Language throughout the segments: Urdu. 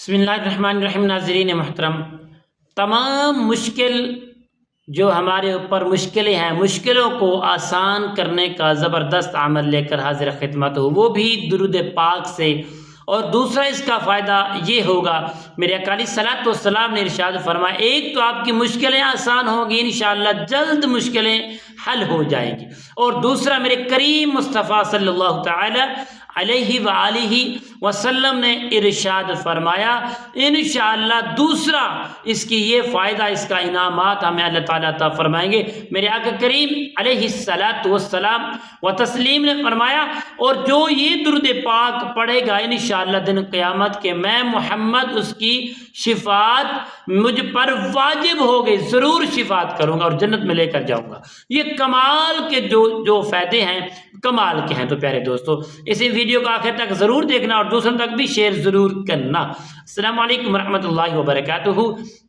بسم اللہ الرحمن الرحیم۔ ناظرین محترم، تمام مشکل جو ہمارے اوپر مشکلیں ہیں، مشکلوں کو آسان کرنے کا زبردست عمل لے کر حاضر خدمت ہو، وہ بھی درود پاک سے۔ اور دوسرا اس کا فائدہ یہ ہوگا، میرے اکالی صلاۃ والسلام نے ارشاد فرمایا، ایک تو آپ کی مشکلیں آسان ہوگی، انشاءاللہ جلد مشکلیں حل ہو جائیں گی، اور دوسرا میرے کریم مصطفیٰ صلی اللہ تعالی علیہ وآلہ وسلم نے ارشاد فرمایا، انشاءاللہ دوسرا اس کی یہ فائدہ، اس کا انعامات ہمیں اللہ تعالیٰ عطا فرمائیں گے۔ میرے آقا کریم علیہ الصلاۃ والسلام و تسلیم نے فرمایا، اور جو یہ درود پاک پڑھے گا انشاءاللہ دن قیامت کے میں محمد اس کی شفاعت مجھ پر واجب ہو گئی، ضرور شفاعت کروں گا اور جنت میں لے کر جاؤں گا۔ یہ کمال کے جو فائدے ہیں کمال کے ہیں۔ تو پیارے دوستو، اسی ویڈیو کو آخر تک ضرور دیکھنا اور دوسروں تک بھی شیئر ضرور کرنا۔ السلام علیکم ورحمۃ اللہ وبرکاتہ۔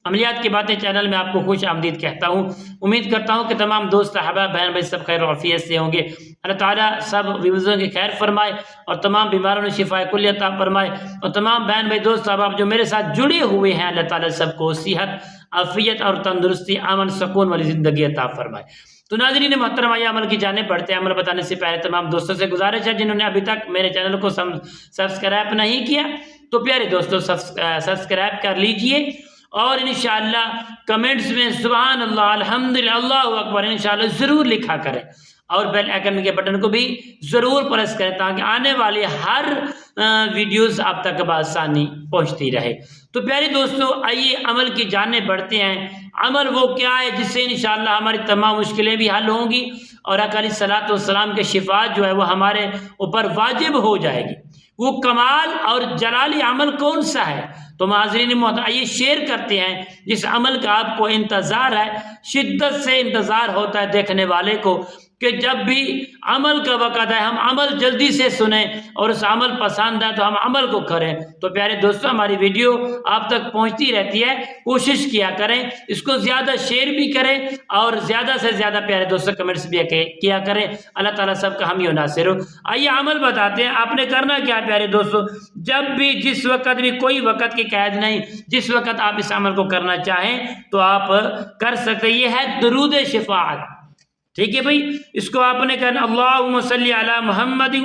عملیات کی باتیں چینل میں آپ کو خوش آمدید کہتا ہوں۔ امید کرتا ہوں کہ تمام دوست احباب بہن بھائی سب خیر و عافیت سے ہوں گے۔ اللہ تعالیٰ سب ویوزوں کی خیر فرمائے اور تمام بیماروں نے شفاء کلی عطا فرمائے، اور تمام بہن بھائی دوست احباب جو میرے ساتھ جڑے ہوئے ہیں، اللہ تعالیٰ سب کو صحت، عافیت اور تندرستی، امن سکون والی زندگی عطا فرمائے۔ تو ناظرین محترم، آئیے عمل کی جانب بڑھتے ہیں۔ عمل بتانے سے پہلے تمام دوستوں سے گزارش ہے، جنہوں نے ابھی تک میرے چینل کو سبسکرائب نہیں کیا، تو پیارے دوستوں سبسکرائب کر لیجئے، اور انشاءاللہ کمنٹس میں سبحان اللہ، الحمدللہ، اللہ اکبر انشاءاللہ ضرور لکھا کریں، اور بیل آئیکن کے بٹن کو بھی ضرور پریس کریں تاکہ آنے والی ہر ویڈیوز آپ تک بآسانی پہنچتی رہے۔ تو پیارے دوستو، آئیے عمل کی جانب بڑھتے ہیں۔ عمل وہ کیا ہے جس سے انشاءاللہ ہماری تمام مشکلیں بھی حل ہوں گی، اور آقا علیہ الصلوۃ والسلام کے شفاعت جو ہے وہ ہمارے اوپر واجب ہو جائے گی۔ وہ کمال اور جلالی عمل کون سا ہے؟ تو حاضرین محترم، آئیے شیئر کرتے ہیں جس عمل کا آپ کو انتظار ہے، شدت سے انتظار ہوتا ہے دیکھنے والے کو، کہ جب بھی عمل کا وقت ہے ہم عمل جلدی سے سنیں، اور اس عمل پسند ہے تو ہم عمل کو کریں۔ تو پیارے دوستوں، ہماری ویڈیو آپ تک پہنچتی رہتی ہے، کوشش کیا کریں، اس کو زیادہ شیئر بھی کریں، اور زیادہ سے زیادہ پیارے دوستوں کمنٹس بھی کیا کریں۔ اللہ تعالیٰ سب کا حامی و ناصر ہو۔ آئیے عمل بتاتے ہیں۔ آپ نے کرنا کیا ہے پیارے دوستوں، جب بھی جس وقت بھی، کوئی وقت کی قید نہیں، جس وقت آپ اس عمل کو کرنا چاہیں تو آپ کر سکتے۔ یہ ہے درود شفاعت، ٹھیک ہے بھائی؟ اس کو آپ نے کہنا، اللہم صلی علی محمد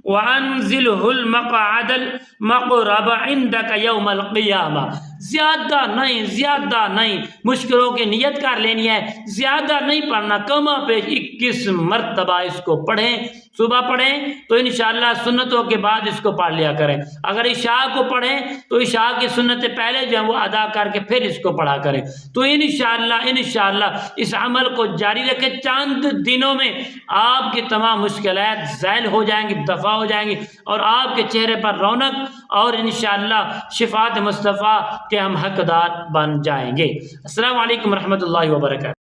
وانزلہ المقعد المقرب عندک یوم القیامہ۔ زیادہ نہیں مشکلوں کی نیت کر لینی ہے، زیادہ نہیں پڑھنا، کما پیش 21 مرتبہ اس کو پڑھیں۔ صبح پڑھیں تو انشاءاللہ سنتوں کے بعد اس کو پڑھ لیا کریں، اگر عشاء کو پڑھیں تو عشاء کی سنتیں پہلے جو ہیں وہ ادا کر کے پھر اس کو پڑھا کریں۔ تو انشاءاللہ اس عمل کو جاری رکھیں، چند دنوں میں آپ کی تمام مشکلات زائل ہو جائیں گی، دفع ہو جائیں گی، اور آپ کے چہرے پر رونق، اور انشاءاللہ شفاعت مصطفیٰ کے ہم حقدار بن جائیں گے۔ السلام علیکم ورحمۃ اللہ وبرکاتہ۔